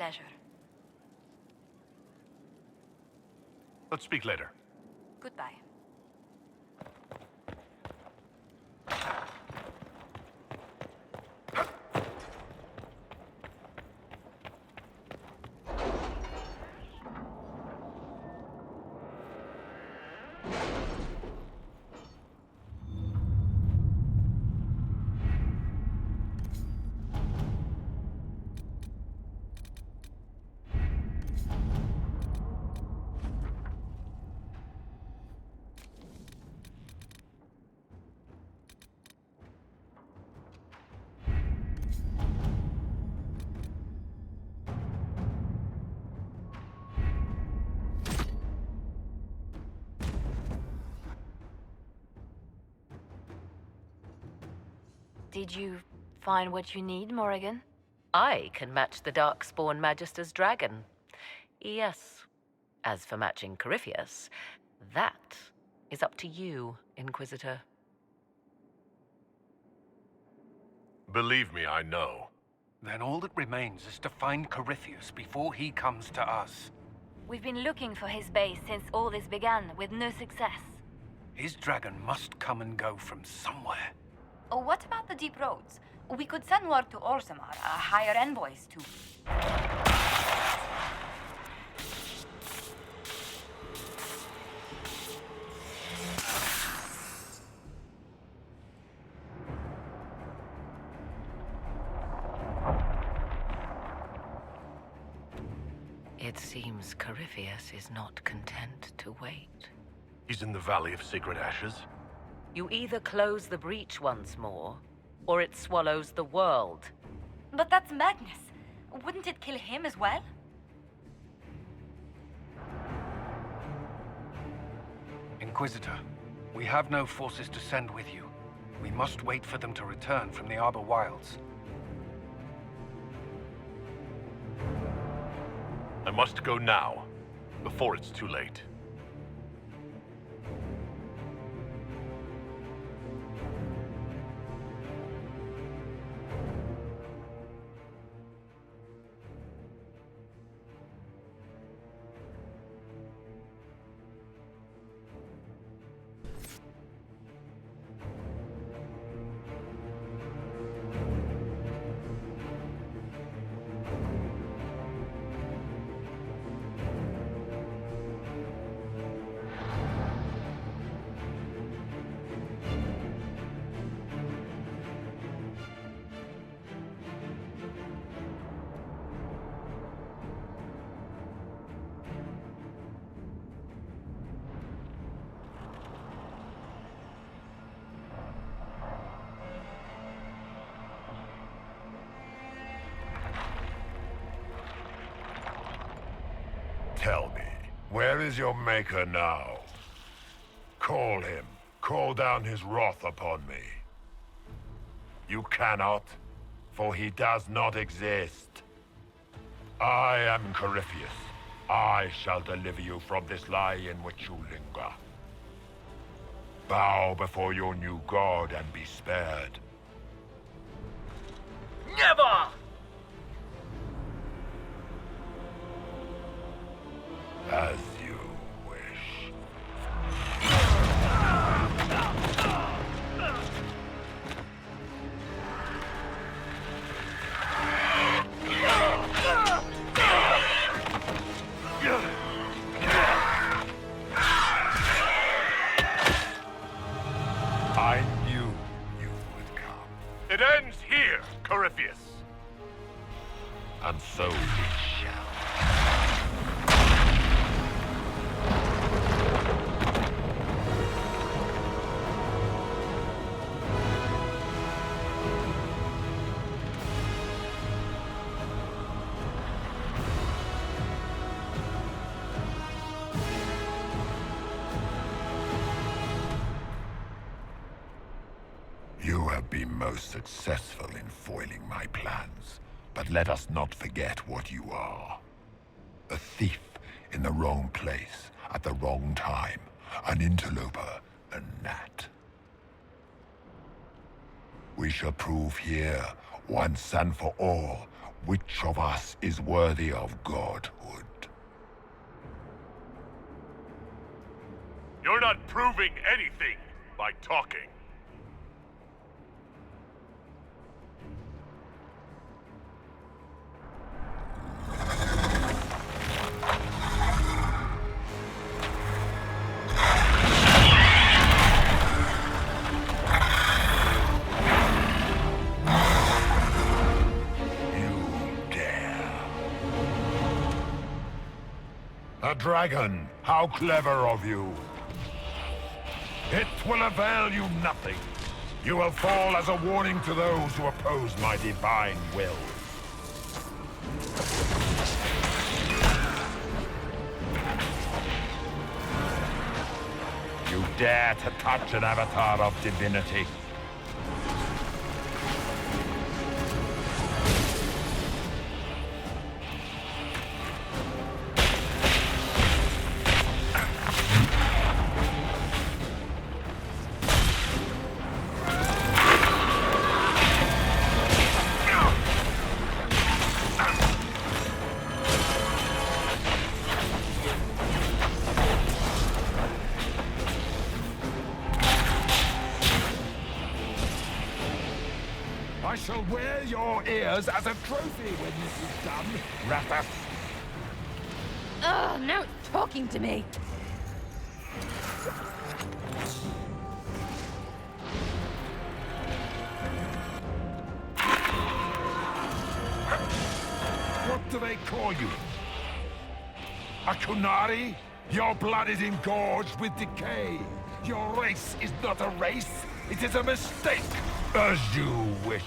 pleasure. Let's speak later. Goodbye. Did you find what you need, Morrigan? I can match the Darkspawn Magister's dragon. Yes. As for matching Corypheus, that is up to you, Inquisitor. Believe me, I know. Then all that remains is to find Corypheus before he comes to us. We've been looking for his base since all this began, with no success. His dragon must come and go from somewhere. Oh, what about the deep roads? We could send word to Orzammar, hire envoys to... It seems Corypheus is not content to wait. He's in the Valley of Sacred Ashes. You either close the breach once more, or it swallows the world. But that's Magnus. Wouldn't it kill him as well? Inquisitor, we have no forces to send with you. We must wait for them to return from the Arbor Wilds. I must go now, before it's too late. Tell me, where is your maker now? Call him. Call down his wrath upon me. You cannot, for he does not exist. I am Corypheus. I shall deliver you from this lie in which you linger. Bow before your new god and be spared. Never! As you wish. I knew you would come. It ends here, Corypheus. And so it shall. You have been most successful in foiling my plans, but let us not forget what you are. A thief in the wrong place, at the wrong time, an interloper, a gnat. We shall prove here, once and for all, Which of us is worthy of godhood? You're not proving anything by talking. A dragon! How clever of you! It will avail you nothing. You will fall as a warning to those who oppose my divine will. You dare to touch an avatar of divinity? I shall wear your ears as a trophy when this is done, Rathas. Ugh, now it's talking to me. What do they call you? A Kunari? Your blood is engorged with decay. Your race is not a race. It is a mistake. As you wish.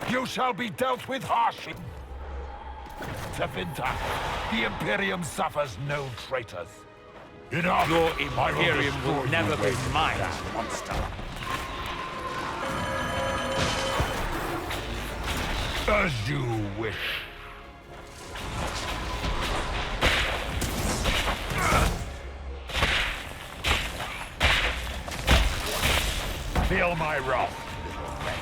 You shall be dealt with harshly. Tevinter, the Imperium suffers no traitors. Enough! Your I Imperium will destroy never you be when mine. that monster. As you wish. Feel my wrath, little wretch.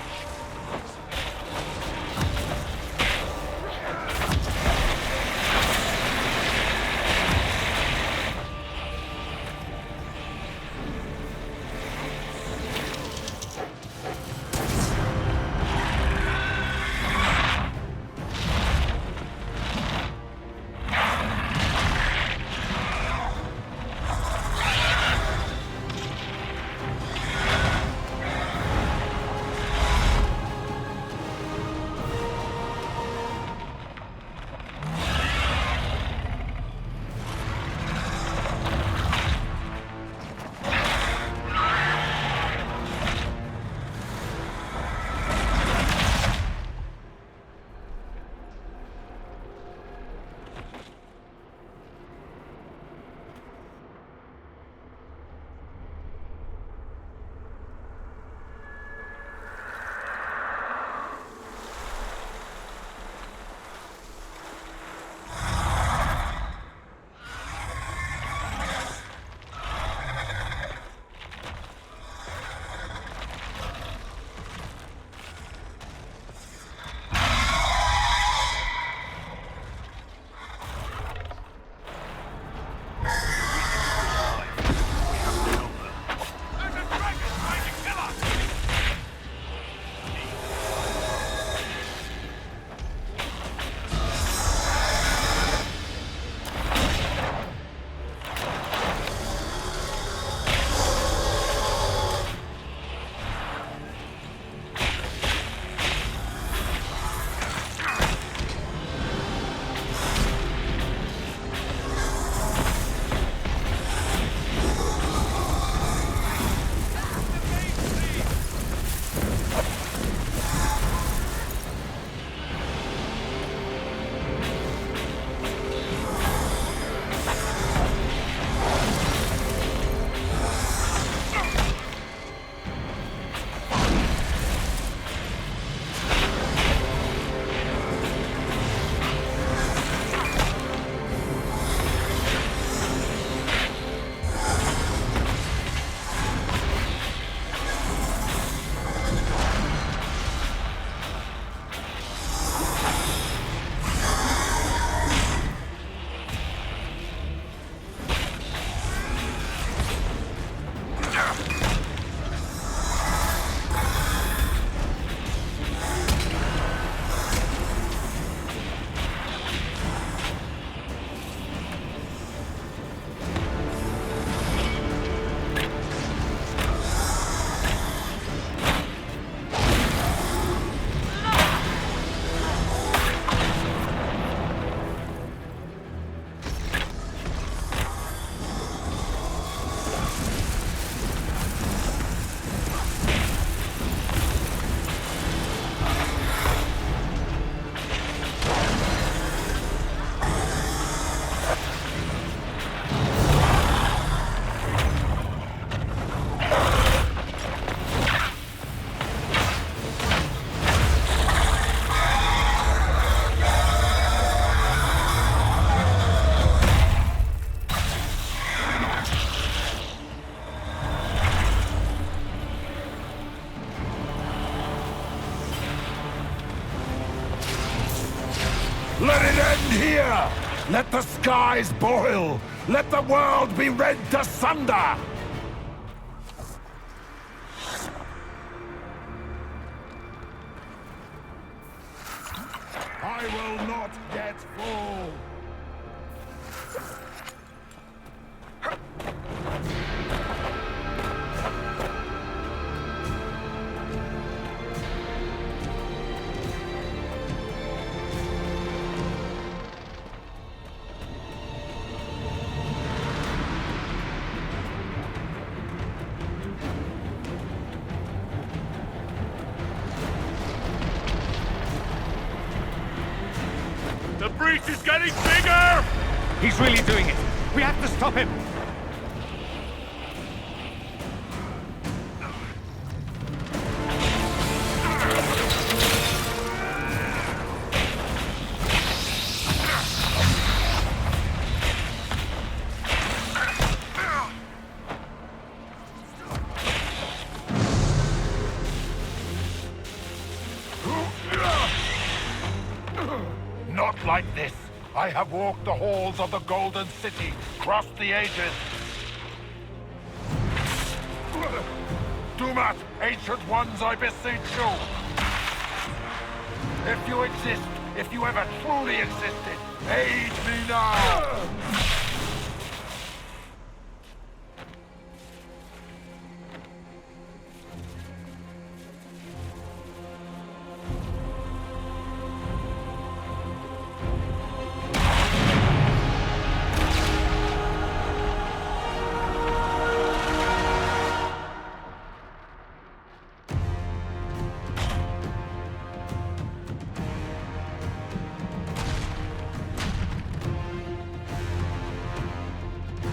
Let it end here! Let the skies boil! Let the world be rent asunder! I will not get full! The breach is getting bigger! He's really doing it! We have to stop him! Not like this. I have walked the halls of the Golden City, crossed the ages. Do not, ancient ones, I beseech you. If you exist, if you ever truly existed, aid me now!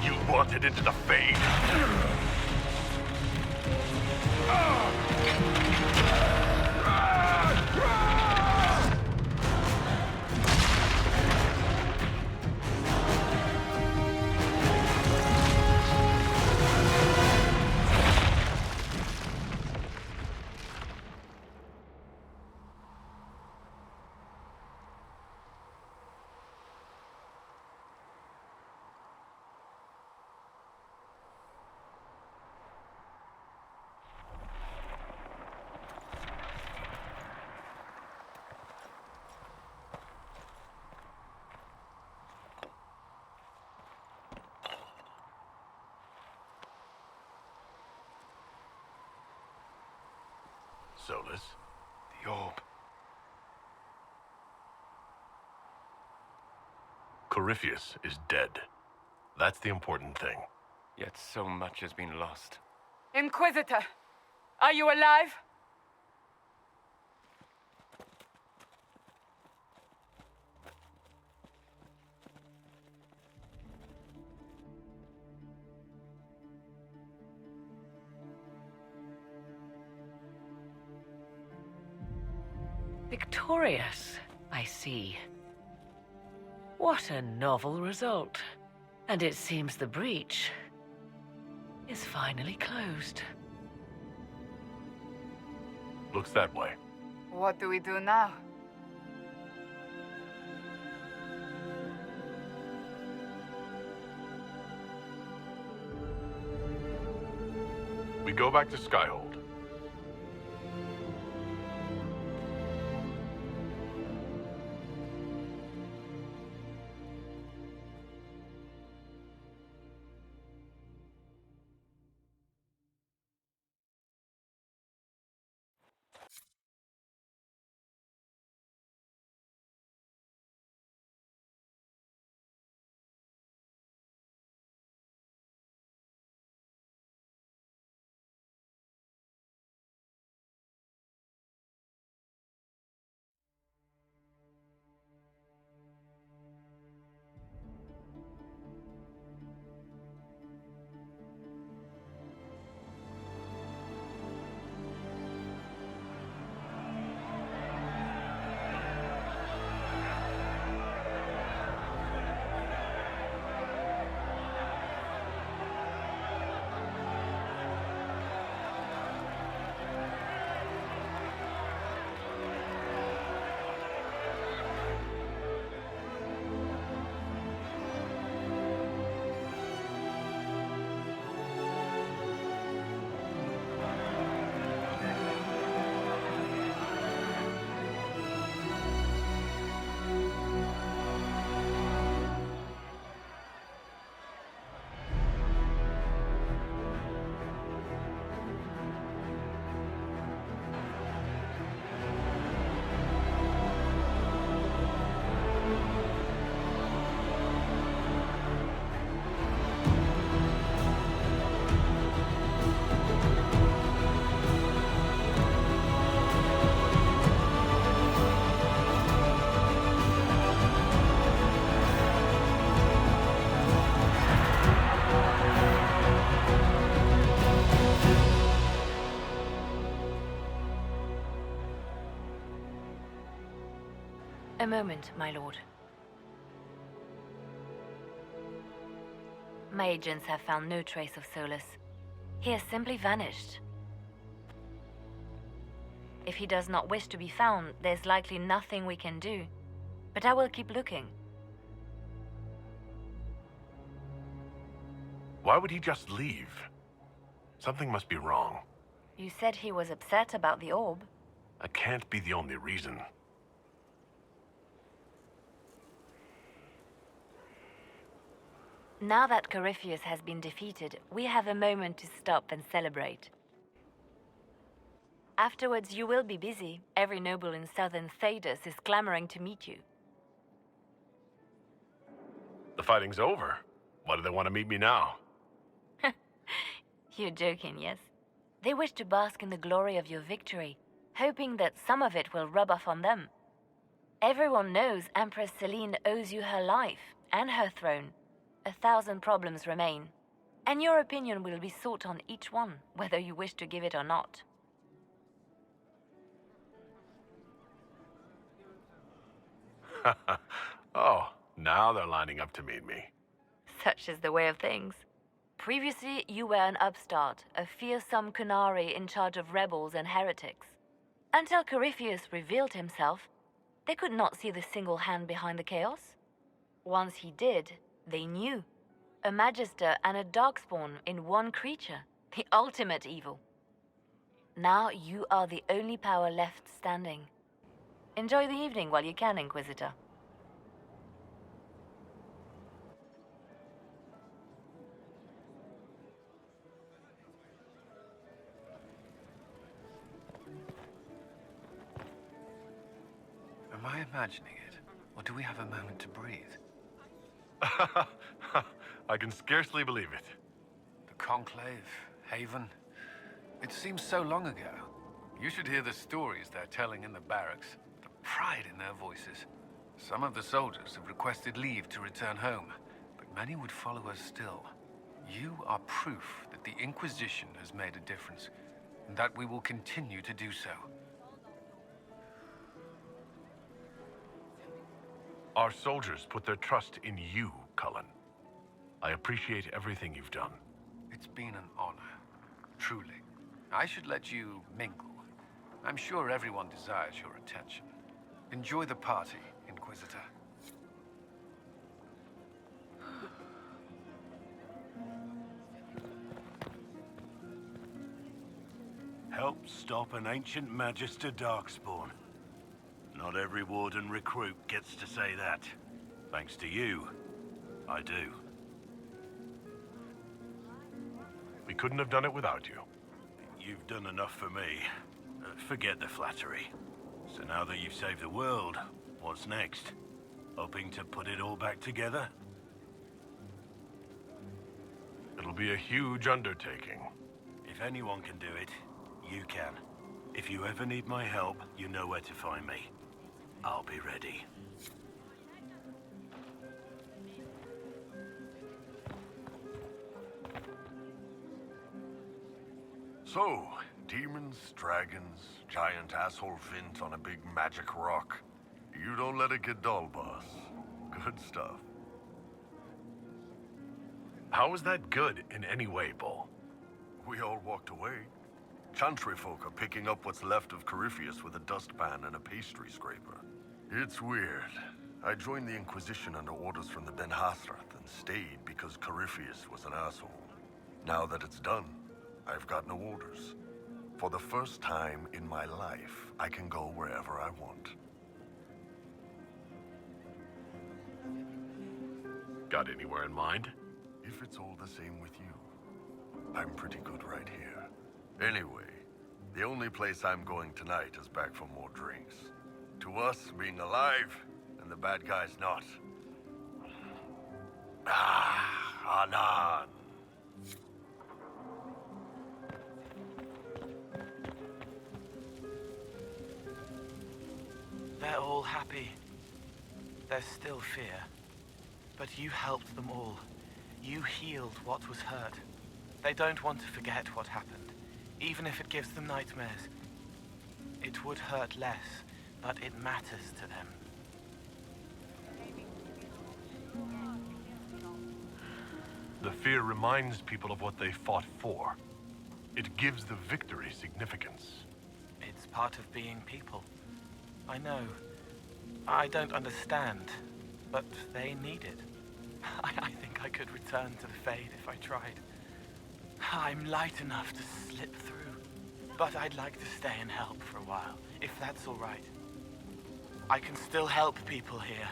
You wanted into the Fade. Solus? The orb. Corypheus is dead. That's the important thing. Yet so much has been lost. Inquisitor, are you alive? Victorious, I see. What a novel result. And it seems the breach is finally closed. Looks that way. What do we do now? We go back to Skyhold. moment, my lord. My agents have found no trace of Solus. He has simply vanished. If he does not wish to be found, there's likely nothing we can do. But I will keep looking. Why would he just leave? Something must be wrong. You said he was upset about the orb. That can't be the only reason. Now that Corypheus has been defeated, we have a moment to stop and celebrate. Afterwards, you will be busy. Every noble in southern Thedas is clamoring to meet you. The fighting's over. Why do they want to meet me now? You're joking, yes? They wish to bask in the glory of your victory, hoping that some of it will rub off on them. Everyone knows Empress Celine owes you her life and her throne. 1,000 problems remain, and your opinion will be sought on each one, whether you wish to give it or not. Oh, now they're lining up to meet me. Such is the way of things. Previously, you were an upstart, a fearsome Kunari in charge of rebels and heretics. Until Corypheus revealed himself, they could not see the single hand behind the chaos. Once he did, they knew. A Magister and a Darkspawn in one creature, the ultimate evil. Now you are the only power left standing. Enjoy the evening while you can, Inquisitor. Am I imagining it? Or do we have a moment to breathe? I can scarcely believe it. The Conclave, Haven. It seems so long ago. You should hear the stories they're telling in the barracks. The pride in their voices. Some of the soldiers have requested leave to return home, but many would follow us still. You are proof that the Inquisition has made a difference, and that we will continue to do so. Our soldiers put their trust in you, Cullen. I appreciate everything you've done. It's been an honor, truly. I should let you mingle. I'm sure everyone desires your attention. Enjoy the party, Inquisitor. Help stop an ancient Magister Darkspawn. Not every Warden recruit gets to say that. Thanks to you, I do. We couldn't have done it without you. You've done enough for me. Forget the flattery. So now that you've saved the world, what's next? Hoping to put it all back together? It'll be a huge undertaking. If anyone can do it, you can. If you ever need my help, you know where to find me. I'll be ready. So, demons, dragons, giant asshole Vint on a big magic rock. You don't let it get dull, boss. Good stuff. How was that good in any way, Bull? We all walked away. Chantry folk are picking up what's left of Corypheus with a dustpan and a pastry scraper. It's weird. I joined the Inquisition under orders from the Ben Hathrath and stayed because Corypheus was an asshole. Now that it's done, I've got no orders. For the first time in my life, I can go wherever I want. Got anywhere in mind? If it's all the same with you, I'm pretty good right here. Anyway, the only place I'm going tonight is back for more drinks. To us, being alive, and the bad guys not. Anan. They're all happy. There's still fear. But you helped them all. You healed what was hurt. They don't want to forget what happened, even if it gives them nightmares. It would hurt less, but it matters to them. The fear reminds people of what they fought for. It gives the victory significance. It's part of being people. I know. I don't understand, but they need it. I think I could return to the Fade if I tried. I'm light enough to slip through, but I'd like to stay and help for a while, if that's all right. I can still help people here.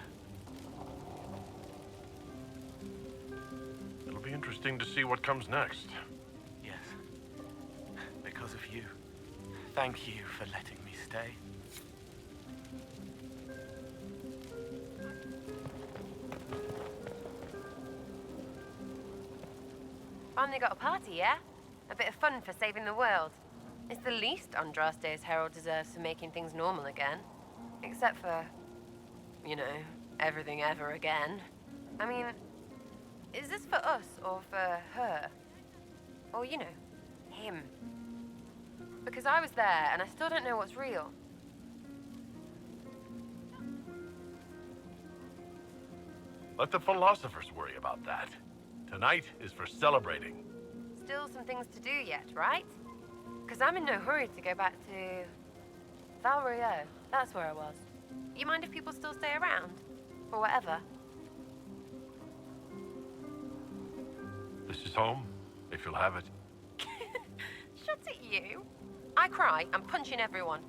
It'll be interesting to see what comes next. Yes, because of you. Thank you for letting me stay. Finally got a party, yeah? A bit of fun for saving the world. It's the least Andraste's herald deserves for making things normal again. Except for, you know, everything ever again. I mean, is this for us or for her? Or, you know, him? Because I was there and I still don't know what's real. Let the philosophers worry about that. Tonight is for celebrating. Still some things to do yet, right? Because I'm in no hurry to go back to Valrio. That's where I was. You mind if people still stay around? Or whatever? This is home, if you'll have it. Shut at you. I cry, I'm punching everyone.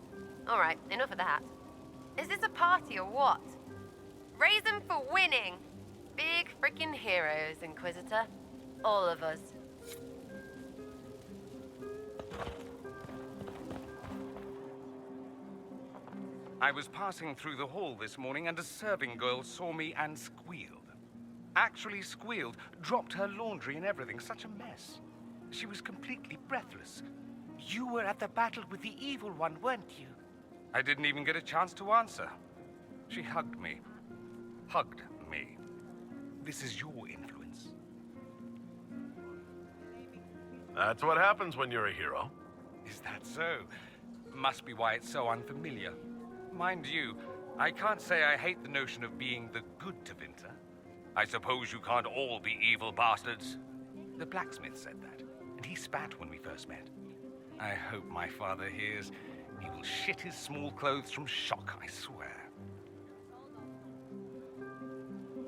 Alright, enough of that. Is this a party or what? Raise them for winning! Big freaking heroes, Inquisitor. All of us. I was passing through the hall this morning and a serving girl saw me and squealed. Actually squealed, dropped her laundry and everything, such a mess. She was completely breathless. You were at the battle with the evil one, weren't you? I didn't even get a chance to answer. She hugged me. Hugged me. This is your influence. That's what happens when you're a hero. Is that so? Must be why it's so unfamiliar. Mind you, I can't say I hate the notion of being the good Tevinter. I suppose you can't all be evil bastards. The blacksmith said that, and he spat when we first met. I hope my father hears. He will shit his small clothes from shock, I swear.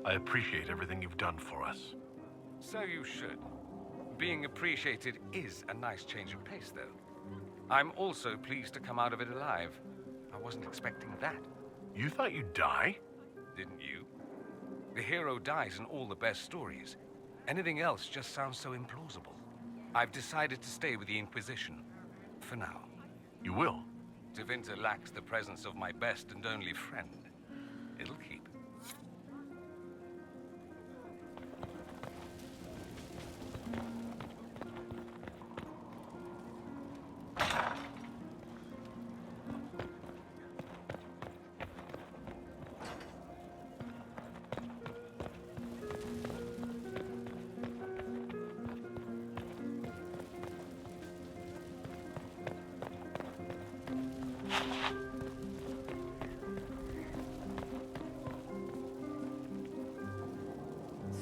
I appreciate everything you've done for us. So you should. Being appreciated is a nice change of pace, though. I'm also pleased to come out of it alive. I wasn't expecting that. You thought you'd die? Didn't you? The hero dies in all the best stories. Anything else just sounds so implausible. I've decided to stay with the Inquisition. For now. You will? Tevinter lacks the presence of my best and only friend. It'll keep.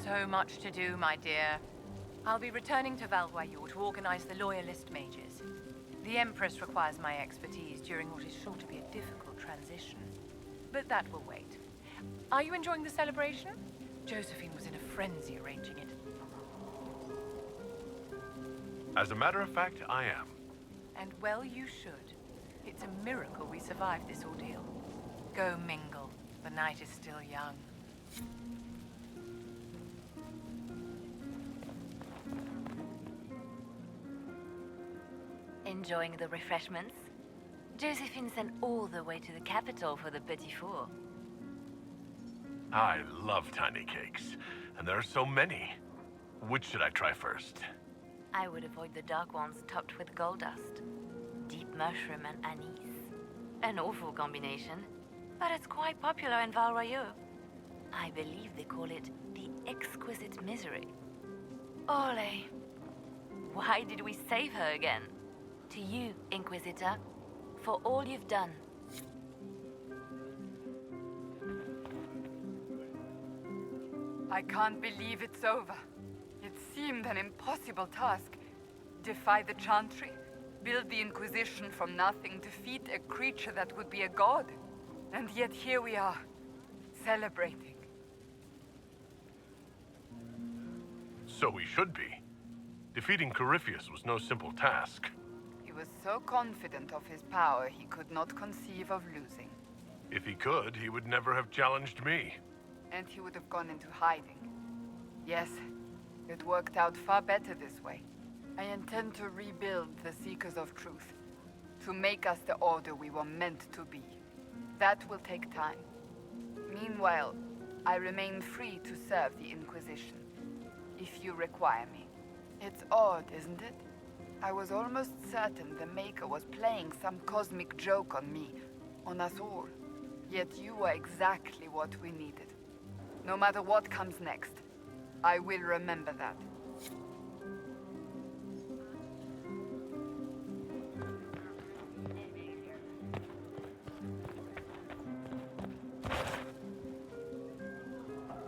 So much to do, my dear. I'll be returning to Valroyo to organize the Loyalist mages. The Empress requires my expertise during what is sure to be a difficult transition. But that will wait. Are you enjoying the celebration? Josephine was in a frenzy arranging it. As a matter of fact, I am. And well you should. It's a miracle we survived this ordeal. Go mingle. The night is still young. Enjoying the refreshments? Josephine sent all the way to the capital for the petit four. I love tiny cakes, and there are so many. Which should I try first? I would avoid the dark ones topped with gold dust. Deep mushroom and anise. An awful combination, but it's quite popular in Valroyo. I believe they call it the exquisite misery. Ole! Why did we save her again? To you, Inquisitor, for all you've done. I can't believe it's over. It's seemed an impossible task. Defy the Chantry, build the Inquisition from nothing, defeat a creature that would be a god. And yet here we are, celebrating. So we should be. Defeating Corypheus was no simple task. He was so confident of his power, he could not conceive of losing. If he could, he would never have challenged me. And he would have gone into hiding. Yes, it worked out far better this way. I intend to rebuild the Seekers of Truth, to make us the order we were meant to be. That will take time. Meanwhile, I remain free to serve the Inquisition, if you require me. It's odd, isn't it? I was almost certain the Maker was playing some cosmic joke on me, on us all. Yet you were exactly what we needed. No matter what comes next, I will remember that.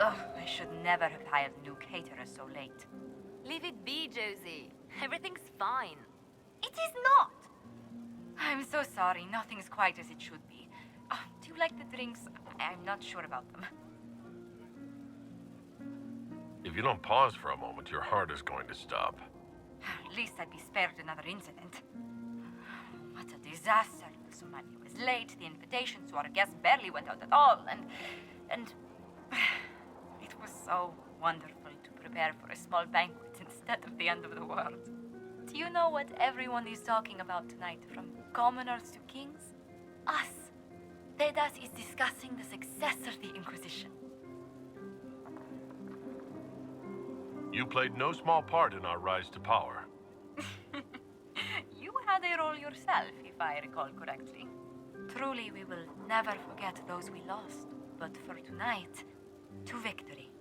Ugh, I should never have hired new caterers so late. Leave it be, Josie. Everything's fine. It is not! I'm so sorry, nothing's quite as it should be. Do you like the drinks? I'm not sure about them. If you don't pause for a moment, your heart is going to stop. At least I'd be spared another incident. What a disaster. So money was late, the invitations to our guests barely went out at all, and it was so wonderful to prepare for a small banquet instead of the end of the world. Do you know what everyone is talking about tonight, from commoners to kings? Us. Dedas is discussing the success of the Inquisition. You played no small part in our rise to power. You had a role yourself, if I recall correctly. Truly, we will never forget those we lost. But for tonight, to victory.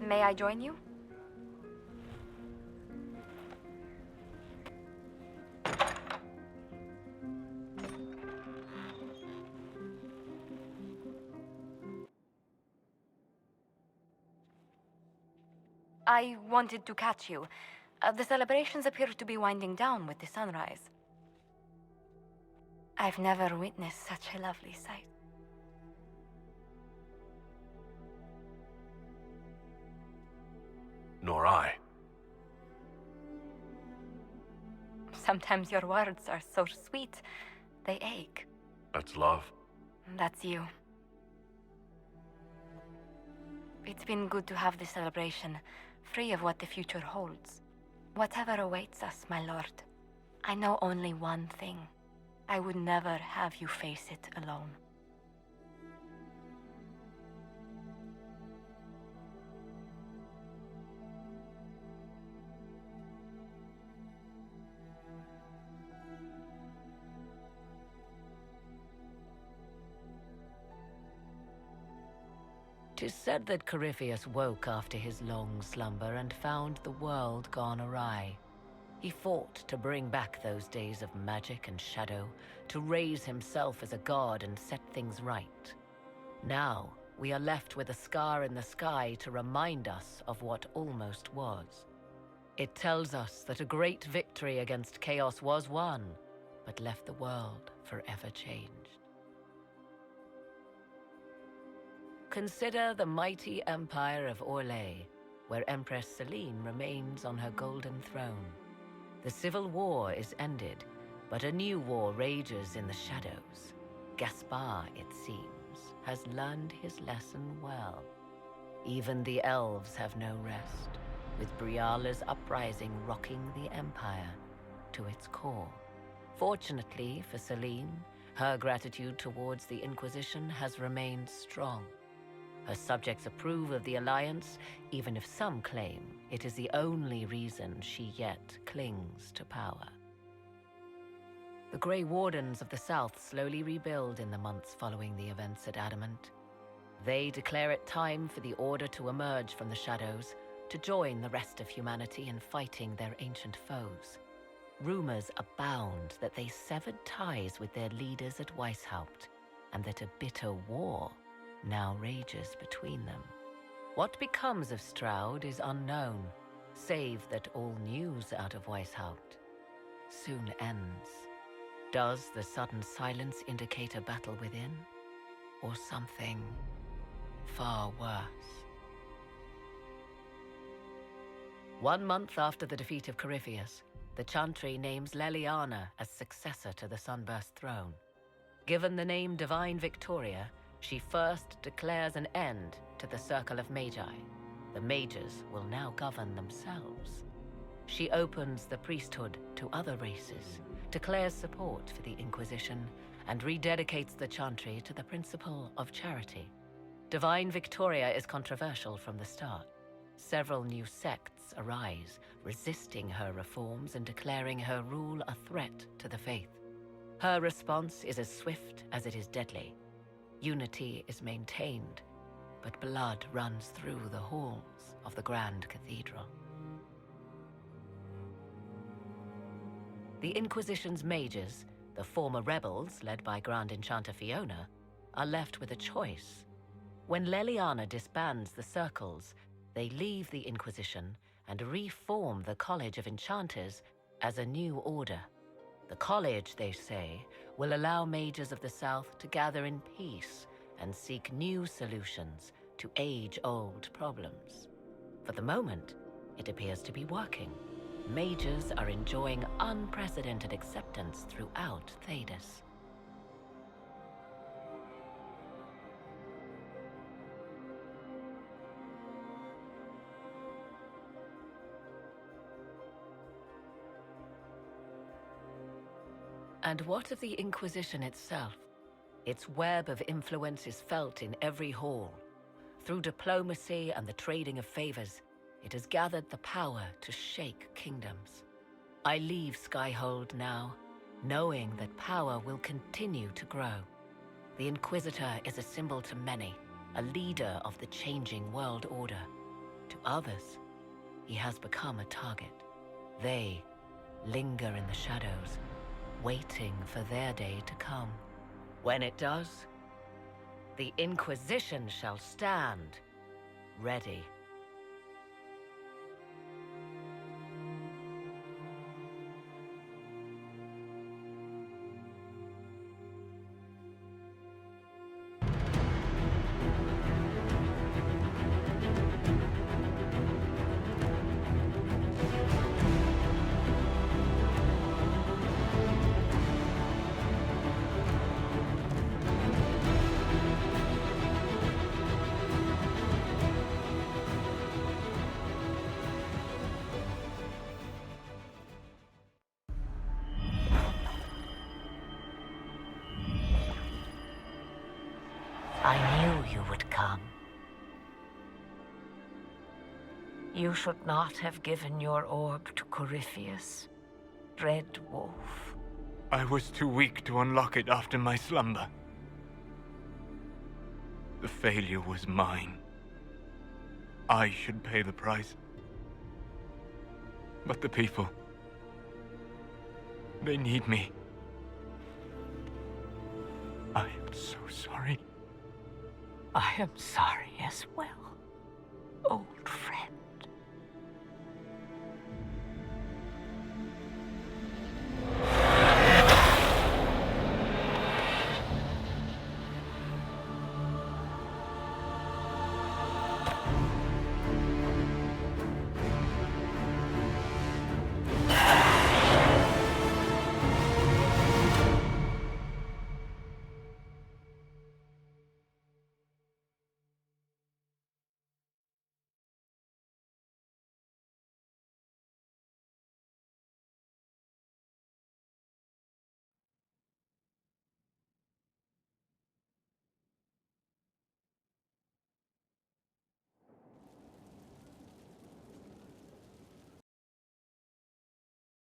May I join you? I wanted to catch you. The celebrations appear to be winding down with the sunrise. I've never witnessed such a lovely sight. Nor I. Sometimes your words are so sweet, they ache. That's love. That's you. It's been good to have this celebration, free of what the future holds. Whatever awaits us, my lord, I know only one thing. I would never have you face it alone. Tis said that Corypheus woke after his long slumber and found the world gone awry. He fought to bring back those days of magic and shadow, to raise himself as a god and set things right. Now, we are left with a scar in the sky to remind us of what almost was. It tells us that a great victory against chaos was won, but left the world forever changed. Consider the mighty empire of Orlais, where Empress Celine remains on her golden throne. The civil war is ended, but a new war rages in the shadows. Gaspar, it seems, has learned his lesson well. Even the elves have no rest, with Briala's uprising rocking the empire to its core. Fortunately for Celine, her gratitude towards the Inquisition has remained strong. Her subjects approve of the alliance, even if some claim it is the only reason she yet clings to power. The Grey Wardens of the South slowly rebuild in the months following the events at Adamant. They declare it time for the Order to emerge from the shadows, to join the rest of humanity in fighting their ancient foes. Rumors abound that they severed ties with their leaders at Weishaupt, and that a bitter war now rages between them. What becomes of Stroud is unknown, save that all news out of Weishaupt soon ends. Does the sudden silence indicate a battle within, or something far worse? 1 month after the defeat of Corypheus, the Chantry names Leliana as successor to the Sunburst throne. Given the name Divine Victoria, she first declares an end to the Circle of Magi. The mages will now govern themselves. She opens the priesthood to other races, declares support for the Inquisition, and rededicates the Chantry to the principle of charity. Divine Victoria is controversial from the start. Several new sects arise, resisting her reforms and declaring her rule a threat to the faith. Her response is as swift as it is deadly. Unity is maintained, but blood runs through the halls of the Grand Cathedral. The Inquisition's mages, the former rebels led by Grand Enchanter Fiona, are left with a choice. When Leliana disbands the circles, they leave the Inquisition and reform the College of Enchanters as a new order. The college, they say, will allow mages of the South to gather in peace and seek new solutions to age-old problems. For the moment, it appears to be working. Mages are enjoying unprecedented acceptance throughout Thedas. And what of the Inquisition itself? Its web of influence is felt in every hall. Through diplomacy and the trading of favors, it has gathered the power to shake kingdoms. I leave Skyhold now, knowing that power will continue to grow. The Inquisitor is a symbol to many, a leader of the changing world order. To others, he has become a target. They linger in the shadows, waiting for their day to come. When it does, the Inquisition shall stand ready. I knew you would come. You should not have given your orb to Corypheus, Red Wolf. I was too weak to unlock it after my slumber. The failure was mine. I should pay the price. But the people, they need me. I am so sorry. I am sorry as well, old friend.